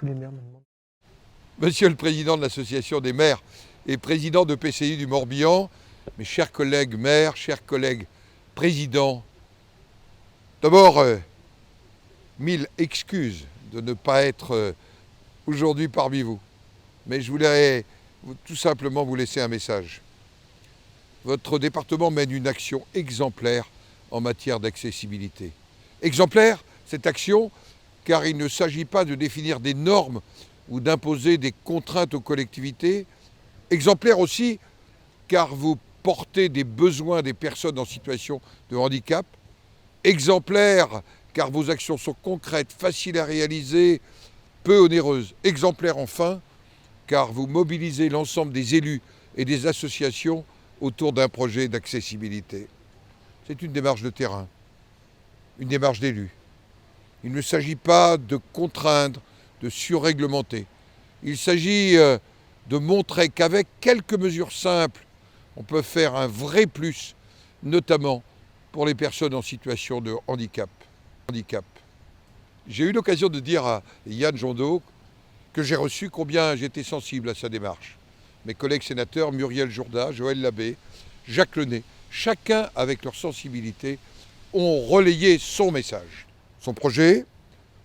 tous les maires me demandent. Monsieur le Président de l'Association des maires et président de PCI du Morbihan, mes chers collègues maires, chers collègues présidents, d'abord, 1000 excuses de ne pas être aujourd'hui parmi vous. Mais je voulais tout simplement vous laisser un message. Votre département mène une action exemplaire en matière d'accessibilité. Exemplaire, cette action, car il ne s'agit pas de définir des normes ou d'imposer des contraintes aux collectivités. Exemplaire aussi, car vous portez des besoins des personnes en situation de handicap. Exemplaire, car vos actions sont concrètes, faciles à réaliser, peu onéreuses. Exemplaire enfin, car vous mobilisez l'ensemble des élus et des associations autour d'un projet d'accessibilité. C'est une démarche de terrain, une démarche d'élus. Il ne s'agit pas de contraindre, de surréglementer. Il s'agit de montrer qu'avec quelques mesures simples, on peut faire un vrai plus, notamment pour les personnes en situation de handicap. J'ai eu l'occasion de dire à Yann Jondot que j'ai reçu combien j'étais sensible à sa démarche. Mes collègues sénateurs Muriel Jourda, Joël Labbé, Jacques Lenné, chacun avec leur sensibilité, ont relayé son message. Son projet,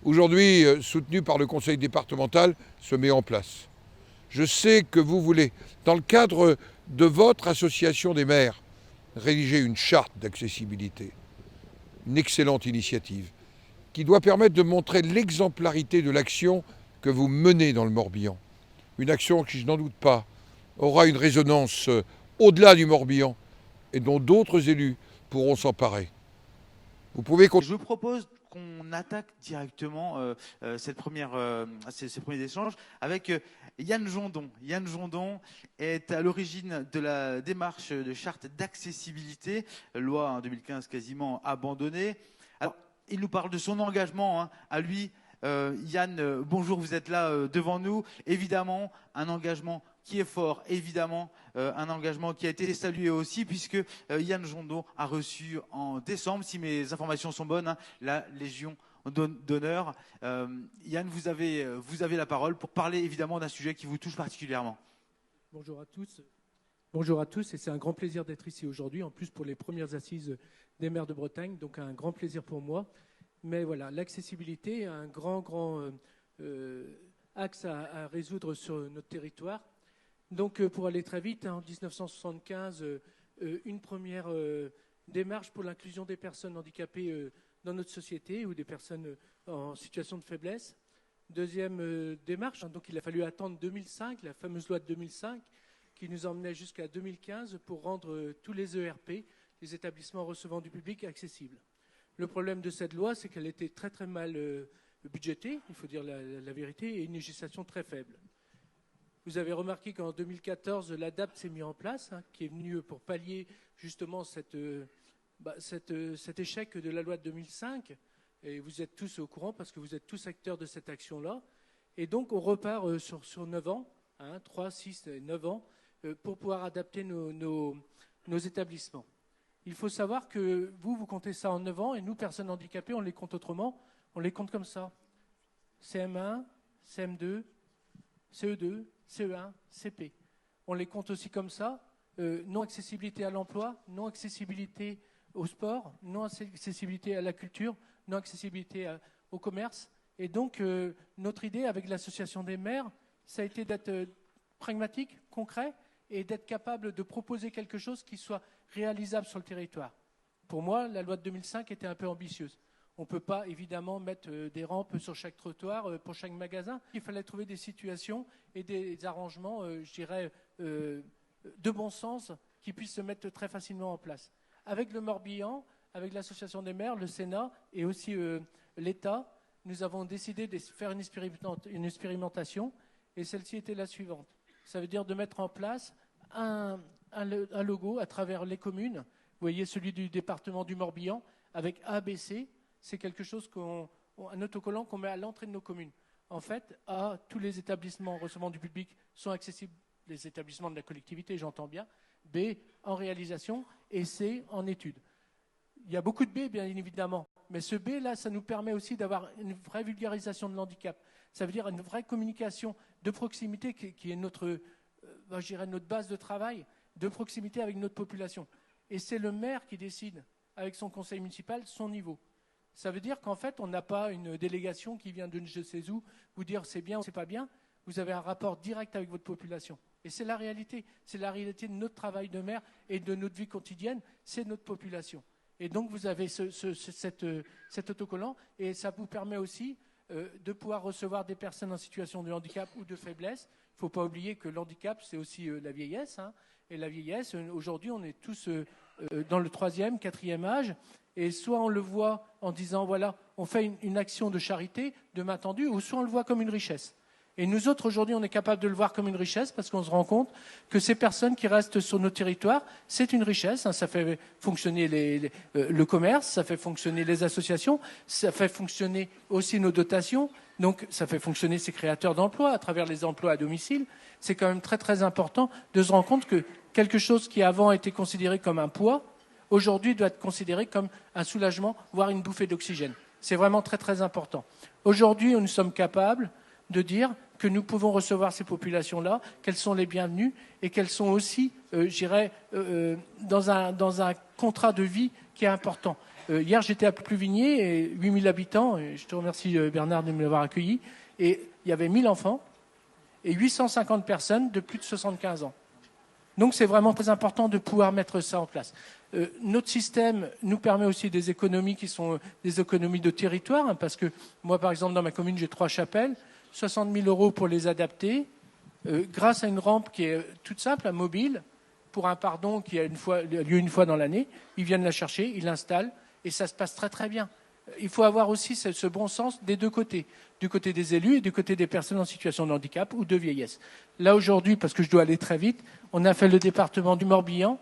aujourd'hui soutenu par le conseil départemental, se met en place. Je sais que vous voulez, dans le cadre de votre association des maires, rédiger une charte d'accessibilité. Une excellente initiative qui doit permettre de montrer l'exemplarité de l'action que vous menez dans le Morbihan. Une action qui, je n'en doute pas, aura une résonance au-delà du Morbihan et dont d'autres élus pourront s'emparer. Vous pouvez... Je propose qu'on attaque directement ces premiers échanges avec Yann Jondon. Yann Jondon est à l'origine de la démarche de charte d'accessibilité, loi en 2015 quasiment abandonnée. Alors, il nous parle de son engagement à lui. Yann, bonjour, vous êtes là devant nous. Évidemment, un engagement qui est fort, évidemment, un engagement qui a été salué aussi, puisque Yann Jondon a reçu en décembre, si mes informations sont bonnes, la Légion d'honneur. Yann, vous avez la parole pour parler évidemment d'un sujet qui vous touche particulièrement. Bonjour à tous. Bonjour à tous, et c'est un grand plaisir d'être ici aujourd'hui, en plus pour les premières assises des maires de Bretagne, donc un grand plaisir pour moi. Mais voilà, l'accessibilité est un grand axe à résoudre sur notre territoire. Donc, pour aller très vite, en 1975, une première démarche pour l'inclusion des personnes handicapées dans notre société ou des personnes en situation de faiblesse. Deuxième démarche, donc il a fallu attendre 2005, la fameuse loi de 2005, qui nous emmenait jusqu'à 2015 pour rendre tous les ERP, les établissements recevant du public, accessibles. Le problème de cette loi, c'est qu'elle était très mal budgétée, il faut dire la vérité, et une législation très faible. Vous avez remarqué qu'en 2014, l'ADAPT s'est mis en place, qui est venu pour pallier justement cet échec de la loi de 2005. Et vous êtes tous au courant parce que vous êtes tous acteurs de cette action-là. Et donc, on repart sur 9 ans, 3, 6 et 9 ans, pour pouvoir adapter nos établissements. Il faut savoir que vous comptez ça en 9 ans, et nous, personnes handicapées, on les compte autrement. On les compte comme ça. CM1, CM2, CE2, CE1, CP. On les compte aussi comme ça. Non-accessibilité à l'emploi, non-accessibilité au sport, non-accessibilité à la culture, non-accessibilité au commerce. Et donc, notre idée avec l'association des maires, ça a été d'être pragmatique, concret, et d'être capable de proposer quelque chose qui soit réalisable sur le territoire. Pour moi, la loi de 2005 était un peu ambitieuse. On ne peut pas, évidemment, mettre des rampes sur chaque trottoir, pour chaque magasin. Il fallait trouver des situations et des arrangements, je dirais, de bon sens qui puissent se mettre très facilement en place. Avec le Morbihan, avec l'Association des maires, le Sénat et aussi l'État, nous avons décidé de faire une expérimentation, et celle-ci était la suivante. Ça veut dire de mettre en place un logo à travers les communes. Vous voyez celui du département du Morbihan avec ABC. C'est quelque chose un autocollant qu'on met à l'entrée de nos communes. En fait, A, tous les établissements recevant du public sont accessibles, les établissements de la collectivité, j'entends bien. B, en réalisation, et C, en études. Il y a beaucoup de B, bien évidemment. Mais ce B, là, ça nous permet aussi d'avoir une vraie vulgarisation de l'handicap. Ça veut dire une vraie communication de proximité qui est notre, je dirais, notre base de travail, de proximité avec notre population. Et c'est le maire qui décide, avec son conseil municipal, son niveau. Ça veut dire qu'en fait, on n'a pas une délégation qui vient de je sais où vous dire c'est bien ou c'est pas bien. Vous avez un rapport direct avec votre population. Et c'est la réalité. C'est la réalité de notre travail de maire et de notre vie quotidienne. C'est notre population. Et donc, vous avez cet autocollant et ça vous permet aussi de pouvoir recevoir des personnes en situation de handicap ou de faiblesse. Il ne faut pas oublier que l'handicap, c'est aussi la vieillesse. Hein. Et la vieillesse, aujourd'hui, on est tous dans le 3e, 4e âge. Et soit on le voit en disant, voilà, on fait une action de charité, de main tendue, ou soit on le voit comme une richesse. Et nous autres, aujourd'hui, on est capable de le voir comme une richesse parce qu'on se rend compte que ces personnes qui restent sur nos territoires, c'est une richesse. Hein, ça fait fonctionner le commerce, ça fait fonctionner les associations, ça fait fonctionner aussi nos dotations. Donc, ça fait fonctionner ces créateurs d'emplois à travers les emplois à domicile. C'est quand même très, très important de se rendre compte que quelque chose qui avant était considéré comme un poids, aujourd'hui doit être considéré comme un soulagement, voire une bouffée d'oxygène. C'est vraiment très, très important. Aujourd'hui, nous sommes capables de dire que nous pouvons recevoir ces populations-là, qu'elles sont les bienvenues et qu'elles sont aussi, je dirais, dans un contrat de vie qui est important. Hier, j'étais à Pluvigné, 8000 habitants, et je te remercie Bernard de me l'avoir accueilli, et il y avait 1000 enfants et 850 personnes de plus de 75 ans. Donc c'est vraiment très important de pouvoir mettre ça en place. Notre système nous permet aussi des économies qui sont des économies de territoire, hein, parce que moi, par exemple, dans ma commune, j'ai 3 chapelles, 60 000 € pour les adapter, grâce à une rampe qui est toute simple, à mobile, pour un pardon qui a lieu une fois dans l'année. Ils viennent la chercher, ils l'installent, et ça se passe très très bien. Il faut avoir aussi ce bon sens des deux côtés, du côté des élus et du côté des personnes en situation de handicap ou de vieillesse. Là, aujourd'hui, parce que je dois aller très vite, on a fait le département du Morbihan.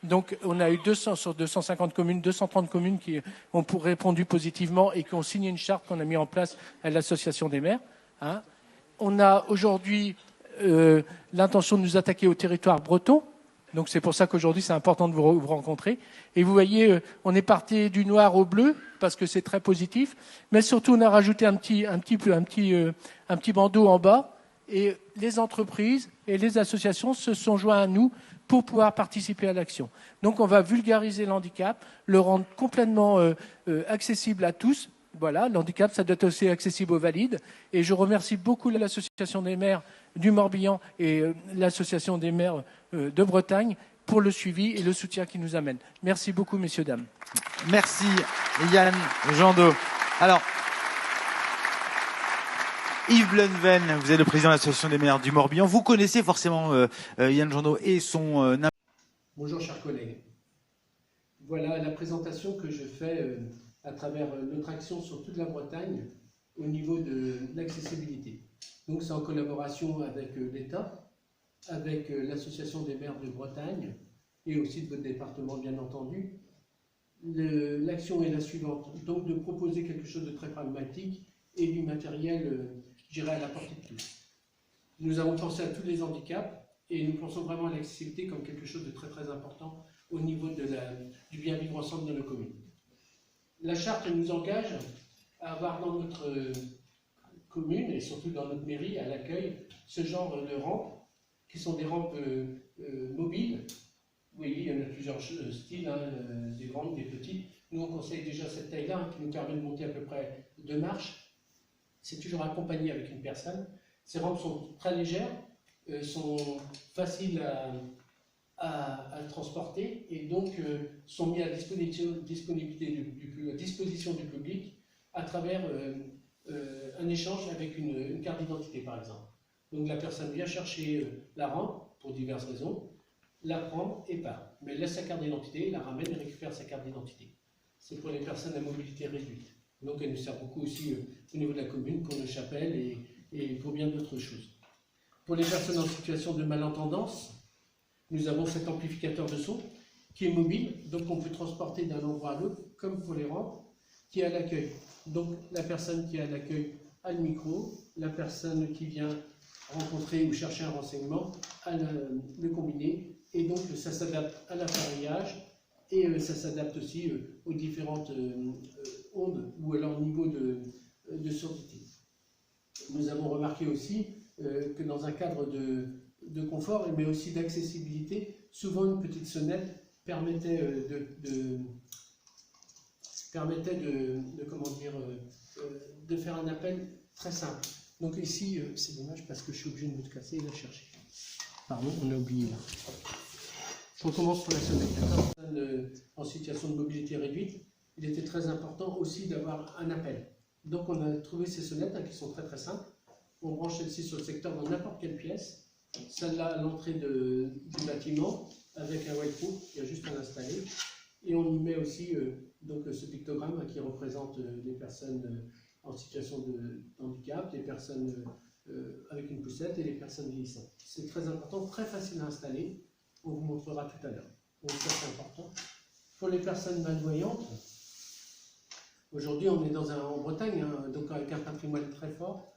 Donc, on a eu 200 sur 250 communes, 230 communes qui ont répondu positivement et qui ont signé une charte qu'on a mise en place à l'association des maires. Hein. On a aujourd'hui l'intention de nous attaquer au territoire breton. Donc c'est pour ça qu'aujourd'hui c'est important de vous rencontrer. Et vous voyez, on est parti du noir au bleu parce que c'est très positif. Mais surtout on a rajouté un petit bandeau en bas. Et les entreprises et les associations se sont joints à nous pour pouvoir participer à l'action. Donc on va vulgariser l'handicap, le rendre complètement accessible à tous. Voilà, l'handicap, ça doit être aussi accessible aux valides. Et je remercie beaucoup l'association des maires du Morbihan et l'association des maires de Bretagne pour le suivi et le soutien qu'ils nous amènent. Merci beaucoup, messieurs, dames. Merci, Yann Jandot. Alors, Yves Blenven, vous êtes le président de l'association des maires du Morbihan. Vous connaissez forcément Yann Jandot et son... Bonjour, chers collègues. Voilà la présentation que je fais à travers notre action sur toute la Bretagne au niveau de l'accessibilité. Donc c'est en collaboration avec l'État, avec l'Association des maires de Bretagne et aussi de votre département bien entendu. L'action est la suivante, donc de proposer quelque chose de très pragmatique et du matériel, je dirais, à la portée de tous. Nous avons pensé à tous les handicaps et nous pensons vraiment à l'accessibilité comme quelque chose de très très important au niveau du bien vivre ensemble dans nos communes. La charte nous engage à avoir dans notre commune et surtout dans notre mairie à l'accueil ce genre de rampes qui sont des rampes mobiles. Oui, il y en a plusieurs styles, hein, des grandes, des petites. Nous on conseille déjà cette taille-là hein, qui nous permet de monter à peu près 2 marches. C'est toujours accompagné avec une personne. Ces rampes sont très légères, sont faciles à transporter et donc sont mis à disposition du public à travers un échange avec une carte d'identité par exemple. Donc la personne vient chercher la rampe pour diverses raisons, la prend et part. Mais elle laisse sa carte d'identité, la ramène et récupère sa carte d'identité. C'est pour les personnes à mobilité réduite. Donc elle nous sert beaucoup aussi au niveau de la commune pour nos chapelles et pour bien d'autres choses. Pour les personnes en situation de malentendance, nous avons cet amplificateur de son qui est mobile, donc on peut transporter d'un endroit à l'autre, comme pour les rampes, qui est à l'accueil. Donc la personne qui est à l'accueil a le micro, la personne qui vient rencontrer ou chercher un renseignement a le combiné, et donc ça s'adapte à l'appareillage et ça s'adapte aussi aux onde ou alors niveau de surdité. Nous avons remarqué aussi que dans un cadre de confort, mais aussi d'accessibilité, souvent une petite sonnette permettait de faire un appel très simple. Donc ici, c'est dommage parce que je suis obligé de me casser et de la chercher. Pardon, on a oublié là. Je recommence pour la sonnette. En situation de mobilité réduite, il était très important aussi d'avoir un appel. Donc on a trouvé ces sonnettes qui sont très très simples. On branche celle-ci sur le secteur dans n'importe quelle pièce. Celle-là à l'entrée du bâtiment avec un white-proof, il y a juste à l'installer. Et on y met aussi donc, ce pictogramme qui représente les personnes en situation de handicap, les personnes avec une poussette et les personnes vieillissantes. C'est très important, très facile à installer. On vous montrera tout à l'heure. Donc ça c'est important. Pour les personnes malvoyantes, aujourd'hui on est en Bretagne, hein, donc avec un patrimoine très fort.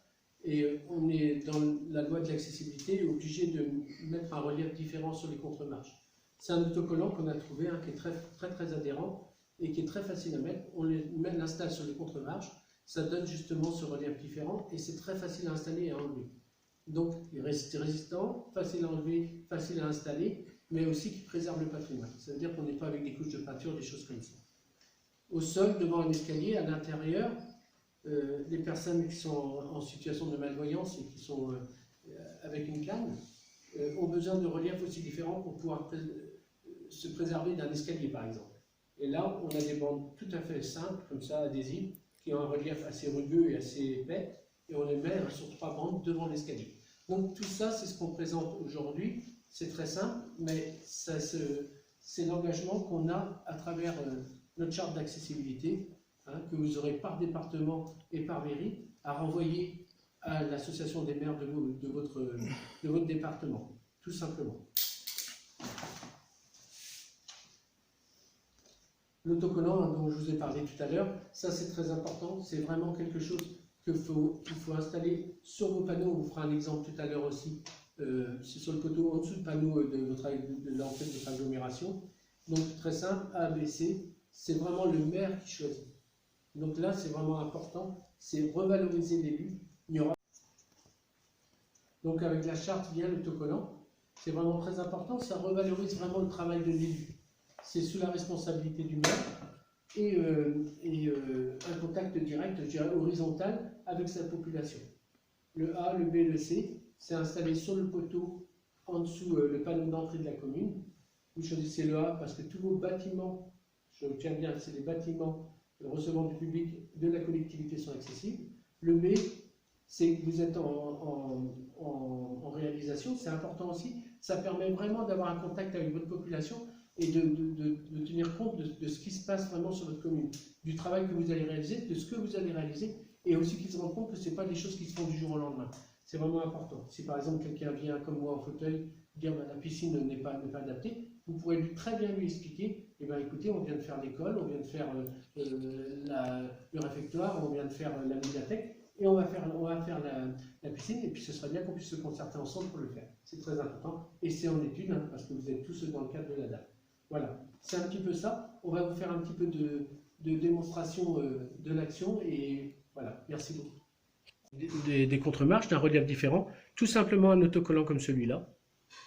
Et on est dans la loi de l'accessibilité obligé de mettre un relief différent sur les contre-marches. C'est un autocollant qu'on a trouvé qui est très, très, très adhérent et qui est très facile à mettre. On l'installe sur les contre-marches, ça donne justement ce relief différent et c'est très facile à installer et à enlever. Donc il reste résistant, facile à enlever, facile à installer, mais aussi qui préserve le patrimoine. Ça veut dire qu'on n'est pas avec des couches de peinture, des choses comme ça. Au sol, devant un escalier, à l'intérieur, les personnes qui sont en situation de malvoyance et qui sont avec une canne ont besoin de reliefs aussi différents pour pouvoir se préserver d'un escalier par exemple. Et là, on a des bandes tout à fait simples, comme ça, adhésives, qui ont un relief assez rugueux et assez épais, et on les met sur 3 bandes devant l'escalier. Donc tout ça, c'est ce qu'on présente aujourd'hui. C'est très simple, mais c'est l'engagement qu'on a à travers notre charte d'accessibilité, que vous aurez par département et par mairie, à renvoyer à l'association des maires de votre département, tout simplement. L'autocollant dont je vous ai parlé tout à l'heure, ça c'est très important, c'est vraiment quelque chose qu'il faut installer sur vos panneaux. On vous fera un exemple tout à l'heure aussi, c'est sur le poteau en dessous du panneau de l'entrée de votre agglomération. Donc très simple, A, B, C, c'est vraiment le maire qui choisit. Donc là, c'est vraiment important, c'est revaloriser l'élu. Donc avec la charte vient l'autocollant, c'est vraiment très important, ça revalorise vraiment le travail de l'élu. C'est sous la responsabilité du maire et un contact direct, je dirais horizontal, avec sa population. Le A, le B, le C, c'est installé sur le poteau en dessous le panneau d'entrée de la commune. Vous choisissez le A parce que tous vos bâtiments, je tiens bien, c'est les bâtiments recevant du public de la collectivité sont accessibles. Le B, c'est que vous êtes en réalisation, c'est important aussi. Ça permet vraiment d'avoir un contact avec votre population et de tenir compte de ce qui se passe vraiment sur votre commune, du travail que vous allez réaliser, de ce que vous allez réaliser, et aussi qu'ils se rendent compte que ce n'est pas des choses qui se font du jour au lendemain. C'est vraiment important. Si par exemple quelqu'un vient comme moi en fauteuil, dire la piscine n'est pas adaptée, vous pourrez très bien lui expliquer, eh bien écoutez, on vient de faire l'école, on vient de faire le réfectoire, on vient de faire la médiathèque, et on va faire la piscine, et puis ce serait bien qu'on puisse se concerter ensemble pour le faire. C'est très important, et c'est en étude, parce que vous êtes tous dans le cadre de la DAP. Voilà, c'est un petit peu ça. On va vous faire un petit peu de démonstration de l'action, et voilà, merci beaucoup. Des contre-marches d'un relief différent, tout simplement un autocollant comme celui-là.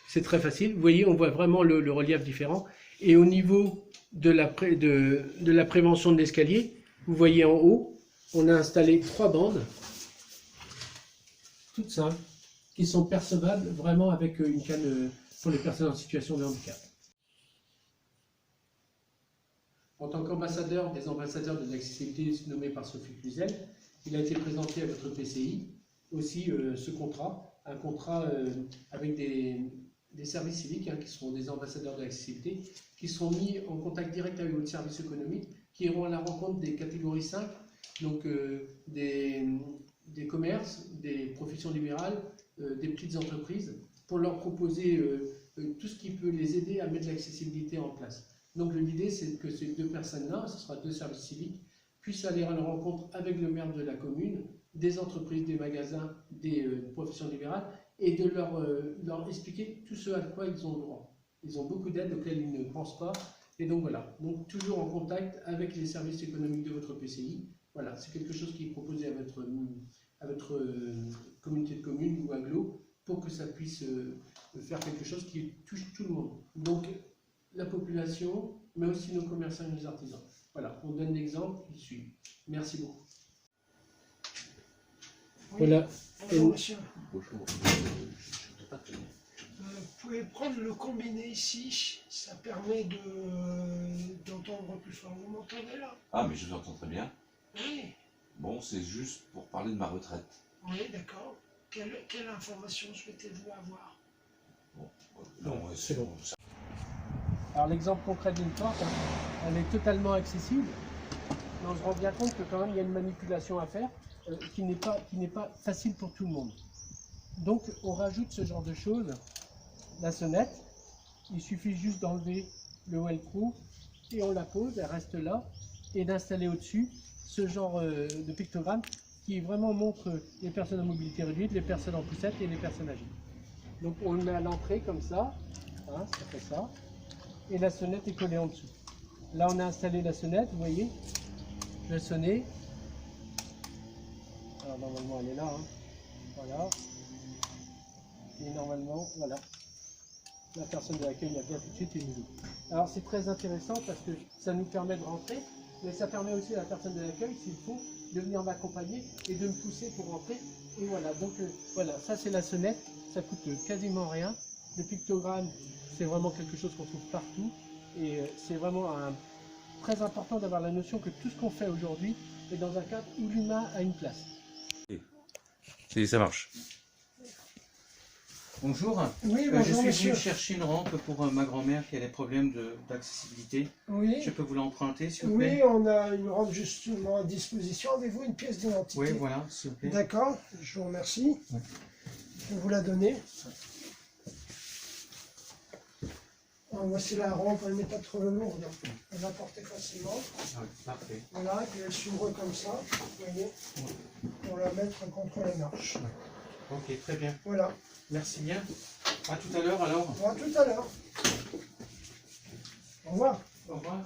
C'est très facile, vous voyez, on voit vraiment le relief différent. Et au niveau de la prévention de l'escalier, vous voyez en haut, on a installé 3 bandes, toutes simples, qui sont percevables vraiment avec une canne pour les personnes en situation de handicap. En tant qu'ambassadeur des ambassadeurs de l'accessibilité nommé par Sophie Cluzel, il a été présenté à votre PCI aussi ce contrat, un contrat avec des services civiques qui seront des ambassadeurs de l'accessibilité, qui seront mis en contact direct avec votre service économique, qui iront à la rencontre des catégories 5, donc des commerces, des professions libérales, des petites entreprises, pour leur proposer tout ce qui peut les aider à mettre l'accessibilité en place. Donc l'idée, c'est que ces 2 personnes-là, ce sera 2 services civiques, puissent aller à la rencontre avec le maire de la commune, des entreprises, des magasins, des professions libérales, et de leur expliquer tout ce à quoi ils ont le droit. Ils ont beaucoup d'aides auxquelles ils ne pensent pas, Et donc voilà, donc toujours en contact avec les services économiques de votre PCI. Voilà, c'est quelque chose qui est proposé à votre communauté de communes ou agglo pour que ça puisse faire quelque chose qui touche tout le monde. Donc la population, mais aussi nos commerçants et nos artisans. Voilà, on donne l'exemple, ils suivent. Merci beaucoup. Oui. Voilà. Bonjour, monsieur. Bonjour. Vous pouvez prendre le combiné ici, ça permet d'entendre plus fort. Vous m'entendez là? Ah, mais je vous entends très bien. Oui, Bon, c'est juste pour parler de ma retraite. oui, d'accord. Quelle information souhaitez-vous avoir? Non, c'est bon. Alors l'exemple concret d'une porte, elle est totalement accessible, mais on se rend bien compte que quand même il y a une manipulation à faire qui n'est pas facile pour tout le monde. Donc on rajoute ce genre de choses, la sonnette, il suffit juste d'enlever le velcro et on la pose, elle reste là, et d'installer au-dessus ce genre de pictogramme qui vraiment montre les personnes à mobilité réduite, les personnes en poussette et les personnes âgées. Donc on le met à l'entrée comme ça, hein, ça fait ça. Et la sonnette est collée en dessous. Là, on a installé la sonnette, vous voyez. Je vais sonner. Alors, normalement, elle est là. Hein. Voilà. Et normalement, voilà. La personne de l'accueil la vient tout de suite et nous ouvre. Alors, c'est très intéressant parce que ça nous permet de rentrer, mais ça permet aussi à la personne de l'accueil, s'il faut, de venir m'accompagner et de me pousser pour rentrer. Et voilà, donc voilà, ça c'est la sonnette. Ça coûte quasiment rien. Le pictogramme, c'est vraiment quelque chose qu'on trouve partout et c'est vraiment très important d'avoir la notion que tout ce qu'on fait aujourd'hui est dans un cadre où l'humain a une place. Et ça marche. Bonjour. Oui, Je bonjour, suis monsieur. venu chercher une rampe pour ma grand-mère qui a des problèmes d'accessibilité. Oui. Je peux vous l'emprunter, s'il vous Oui, plaît? on a une rampe justement à disposition. Avez-vous une pièce d'identité? Oui, voilà, s'il vous plaît. D'accord, je vous remercie. Ouais. Je vais vous la donner. Alors, voici la rampe, elle n'est pas trop lourde. Elle va porter facilement. Ah oui, parfait. Voilà, et puis elle s'ouvre comme ça, vous voyez, pour la mettre contre la marche. Ok, très bien. Voilà. Merci bien. À tout à l'heure alors. À tout à l'heure. Au revoir. Au revoir.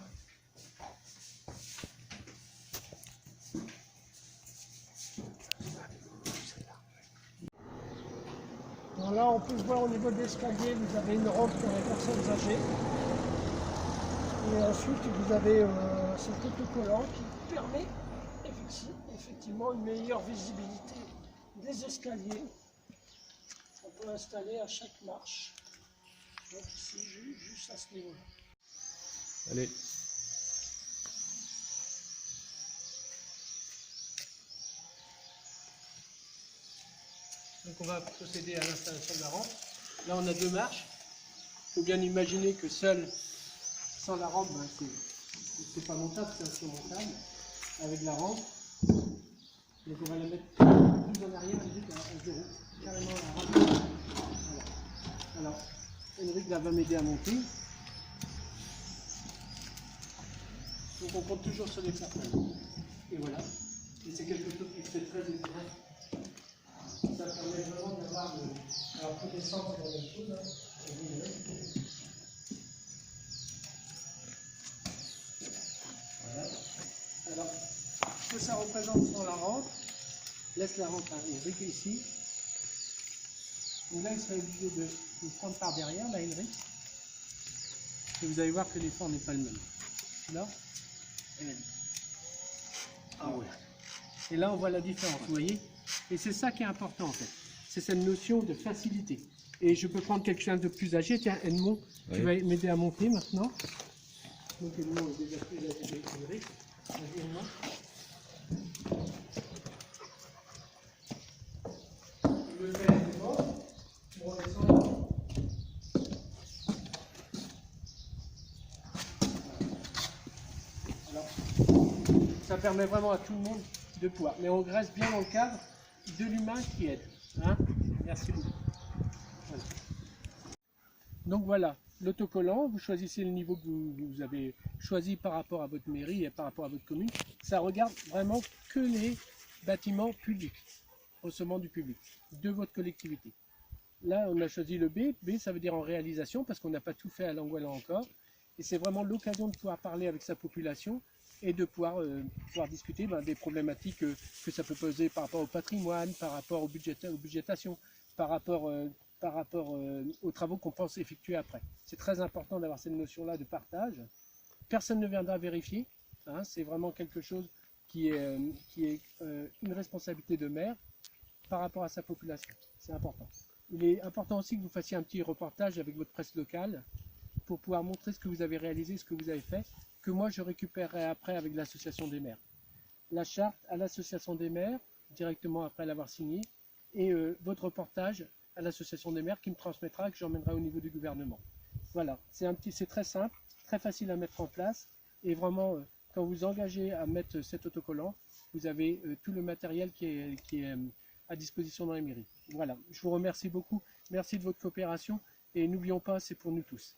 Alors là, on peut voir au niveau de l'escalier, vous avez une rampe pour les personnes âgées. Et ensuite, vous avez cet autocollant qui permet effectivement une meilleure visibilité des escaliers. On peut installer à chaque marche. Donc ici, juste à ce niveau-là. Allez. Donc on va procéder à l'installation de la rampe. Là on a deux marches. Il faut bien imaginer que seul, sans la rampe, ben, c'est pas montable, c'est insurmontable. Avec la rampe, donc on va la mettre plus en arrière, Henrik, à zéro. Carrément la rampe. Voilà. Alors, Henrik là va m'aider à monter. Donc on compte toujours sur les personnes. Et voilà. Et c'est quelque chose qui se fait très efficace. Ça permet vraiment d'avoir alors pour descendre dans la chose, hein. Voilà. Alors, ce que ça représente dans la rampe, laisse la rampe à Henrik ici. Donc là, il serait obligé de prendre par derrière, là, Henrik. Et vous allez voir que l'effort n'est pas le même. Là, et là. Ah ouais. Et là, on voit la différence, vous voyez? Et c'est ça qui est important en fait, c'est cette notion de facilité. Et je peux prendre quelqu'un de plus âgé, tiens Edmond, tu vas m'aider à monter maintenant. Donc Edmond est déjà plus âgé que Henrik. Vas-y Edmond. Je le fais aisément, on redescend. Alors, ça permet vraiment à tout le monde de pouvoir. Mais on reste bien dans le cadre de l'humain qui aide. Hein. Merci beaucoup. Voilà. Donc voilà, l'autocollant, vous choisissez le niveau que vous avez choisi par rapport à votre mairie et par rapport à votre commune. Ça regarde vraiment que les bâtiments publics, recevant du public, de votre collectivité. Là, on a choisi le B. B, ça veut dire en réalisation, parce qu'on n'a pas tout fait à Langoilan encore. Et c'est vraiment l'occasion de pouvoir parler avec sa population et de pouvoir discuter des problématiques que ça peut poser par rapport au patrimoine, par rapport aux budgétations, par rapport aux travaux qu'on pense effectuer après. C'est très important d'avoir cette notion-là de partage. Personne ne viendra vérifier, hein, c'est vraiment quelque chose qui est une responsabilité de maire par rapport à sa population. C'est important. Il est important aussi que vous fassiez un petit reportage avec votre presse locale pour pouvoir montrer ce que vous avez réalisé, ce que vous avez fait, que moi je récupérerai après avec l'association des maires. La charte à l'association des maires, directement après l'avoir signée, et votre reportage à l'association des maires qui me transmettra, que j'emmènerai au niveau du gouvernement. Voilà, c'est très simple, très facile à mettre en place, et vraiment, quand vous engagez à mettre cet autocollant, vous avez tout le matériel qui est à disposition dans les mairies. Voilà, je vous remercie beaucoup, merci de votre coopération, et n'oublions pas, c'est pour nous tous.